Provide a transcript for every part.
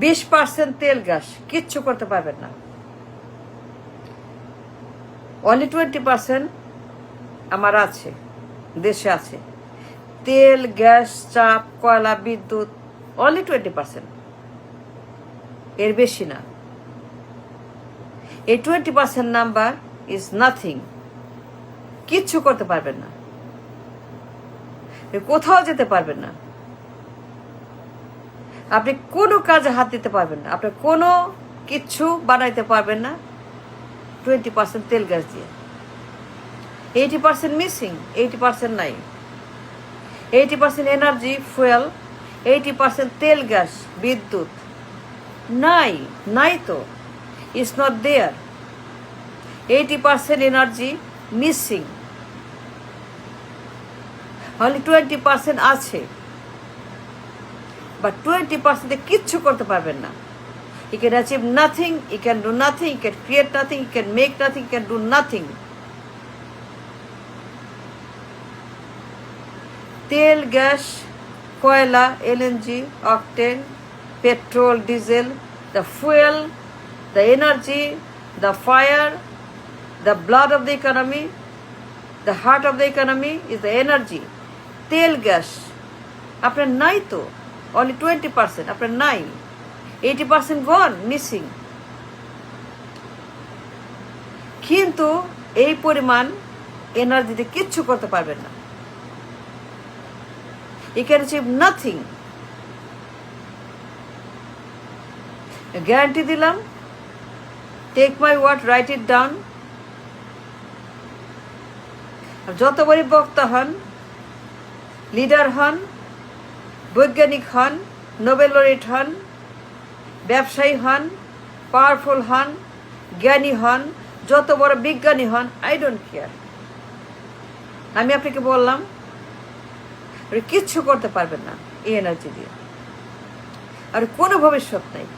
20% তেল গ্যাস কিচ্ছু করতে পারবেন না। অনলি 20% আমার আছে, দেশে আছে। তেল, গ্যাস, চাপ, কয়লা, বিদ্যুৎ, অনলি 20%, এর বেশি না। এই 20% নাম্বার ইজ নাথিং, কিচ্ছু করতে পারবেন না, কোথাও যেতে পারবেন না, আপনি কোনো কাজে হাত দিতে পারবেন না, আপনি কোনো কিচ্ছু বানাইতে পারবেন না 20% তেল গ্যাস দিয়ে। 80% মিসিং, 80% নাই। 80% এনার্জি, ফুয়েল, 80% তেল গ্যাস, বিদ্যুৎ নাই, নাই তো, it's not there. 80% energy missing, only 20% আছে। বা 20% কিচ্ছু করতে পারবেন না। You can achieve nothing, you can do nothing, you can create nothing, you can make nothing, you can do nothing. তেল, গ্যাস, কয়লা, LNG, octane, petrol, diesel, the fuel, the energy, the fire, the blood of the economy, the heart of the economy is the energy. তেল, gas আপনার নাই তো, only 20% আপনার নাই, 80% gone, missing. কিন্তু এই পরিমাণ এনার্জিতে কিচ্ছু করতে পারবেন না। You can achieve nothing. Guarantee দিলাম, take my word, write it down. যত বড় বক্তা হন, লিডার হন, বৈজ্ঞানিক হন, নোবেল লরেট হন, ব্যবসায়ী হন, পাওয়ারফুল হন, জ্ঞানী হন, যত বড় বিজ্ঞানী হন, আই ডোন্ট কেয়ার। আমি আপনাকে বললাম কিচ্ছু করতে পারবেন না এই এনার্জি দিয়ে। আর কোনো ভবিষ্যৎ নেই,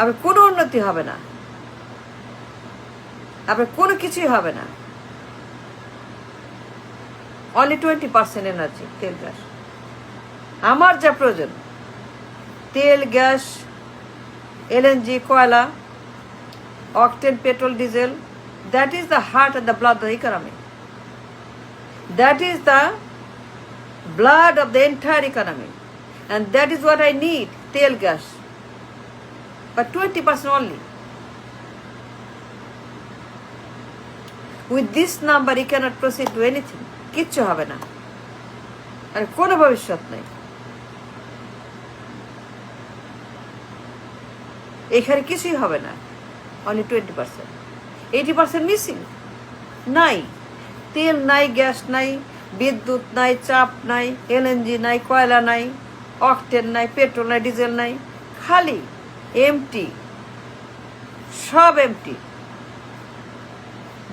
আপনার কোনো উন্নতি হবে না, আপনার কোনো কিছুই হবে না। অনলি 20% এনার্জি, তেল গ্যাস। আমার যা প্রয়োজন, তেল, গ্যাস, এলএনজি, কয়লা, octane, petrol, diesel, that is the heart and the blood of the economy. That is the blood of the entire economy, and that is what I need, tail gas, but 20% only. With this number you cannot proceed to anything. কিচ্ছু হবে না, আর কোনো ভবিষ্যৎ নেই। এখানে কিছুই হবে না, only 20%। 80% মিসিং, নাই, তেল নাই, গ্যাস নাই, বিদ্যুৎ নাই, চাপ নাই, এলএনজি নাই, কয়লা নাই, অকটেন নাই, পেট্রোল নাই, ডিজেল নাই, খালি এমটি, সব এমটি।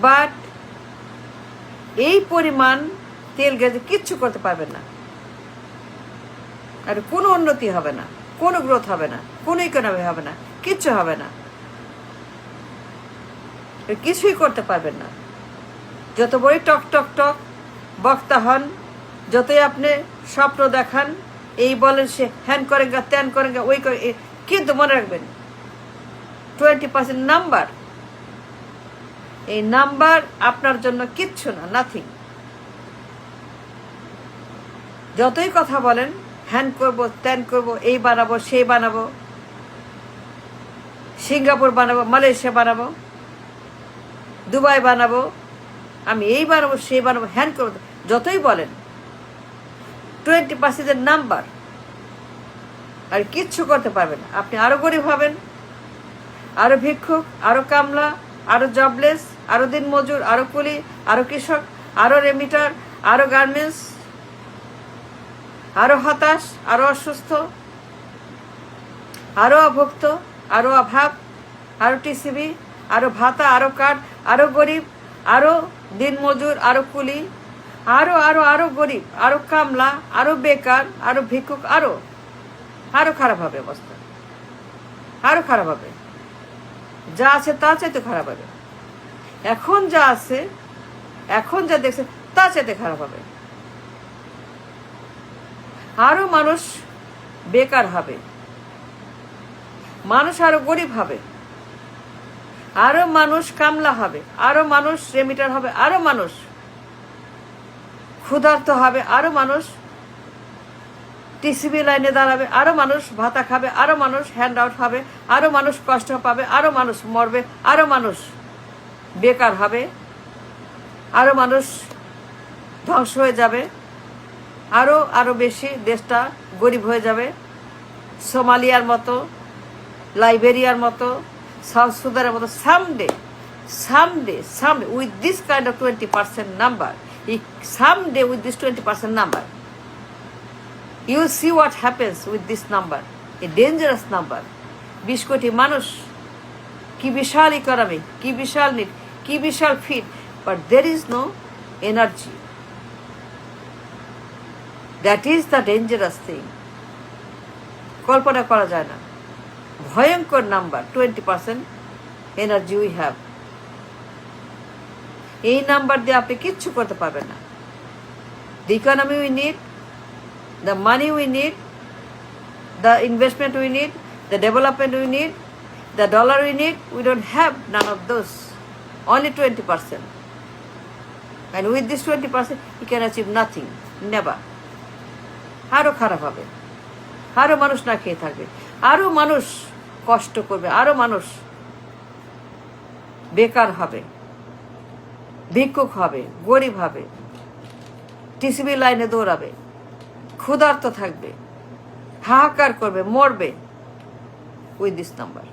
বাট এই পরিমাণ তেল গ্যাসে কিচ্ছু করতে পারবেন না, আর কোনো উন্নতি হবে না, কোনো গ্রোথ হবে না, কোনো ইকোনমি হবে না, কিচ্ছু হবে না, কিছুই করতে পারবেন না। যত বড় টক টক টক বক্তা হন, যতই আপনি স্বপ্ন দেখান, এই বলেন সে হ্যান করেন গা, ত্যান করেন গা, ওই করে, কিন্তু মনে রাখবেন 20% নাম্বার, এই নাম্বার আপনার জন্য কিচ্ছু না, নাথিং। যতই কথা বলেন, হ্যান করব, ত্যান করব, এই বানাবো, সেই বানাবো, সিঙ্গাপুর বানাবো, মালয়েশিয়া বানাবো, দুবাই বানাবো, আমি এই বানাবো, সেই বানাবো, হ্যান করবো, যতই বলেন 20% নাম্বার, আর কিচ্ছু করতে পারবেন না। আপনি আরো গরিব হবেন, আরো ভিক্ষুক, আরো কামলা, আরো জবলেস, আরো দিন মজুর, আরো কুলি, আরো কৃষক, আরো রেমিটার, আরো গার্মেন্টস, আরো হতাশ, আরো অসুস্থ, আরো অভুক্ত, আরো অভাব, আরো টিসিবি, আরো ভাতা, আরো কার্ড, আরো গরিব, আরো দিন মজুর, আরো কুলি, আরো আরো আরো গরিব, আরো কামলা, আরো বেকার, আরো ভিক্ষুক, আরো আরো খারাপ হবে অবস্থা, আরো খারাপ হবে। যা আছে তা চাইতে খারাপ হবে। এখন যা আছে, এখন যা দেখছে তা চাইতে খারাপ হবে। আরো মানুষ বেকার হবে, মানুষ আরো গরিব হবে, আরো মানুষ কামলা হবে, আরো মানুষ রেমিটার হবে, আরো মানুষ ক্ষুধার্ত হবে, আরো মানুষ টিসিবি লাইনে দাঁড়াবে, আরো মানুষ ভাতা খাবে, আরো মানুষ হ্যান্ড আউট হবে, আরো মানুষ কষ্ট পাবে, আরো মানুষ মরবে, আরো মানুষ বেকার হবে, আরো মানুষ ধ্বংস হয়ে যাবে, আরো আরো বেশি দেশটা গরিব হয়ে যাবে। সোমালিয়ার মতো, লাইবেরিয়ার মতো, সাউথ সুদানের মতো someday with this kind of 20% number, someday with this 20% number, you will see what happens with this number, a dangerous number. 20 কোটি মানুষ, কি বিশাল ইকোনমি, কি বিশাল নিড, কি বিশাল feed, but there is no energy. That is the dangerous thing. কল্পনা করা যায় না, ভয়ঙ্কর number. 20% energy we have. এই নাম্বার দিয়ে আপনি কিচ্ছু করতে পারবেন না। The economy we need, the money we need, the investment we need, the development we need, the dollar we need, we don't have none of those. Only 20%. And with this 20%, you can achieve nothing. Never. আরো খারাপ হবে, আরো মানুষ না খেয়ে থাকবে, আরো মানুষ কষ্ট করবে, আরো মানুষ বেকার হবে, ভিক্ষুক হবে, গরিব হবে, টিসিবি লাইনে দৌড়াবে, ক্ষুধার্ত থাকবে, হাহাকার করবে, মরবে উইথ দিস নাম্বার।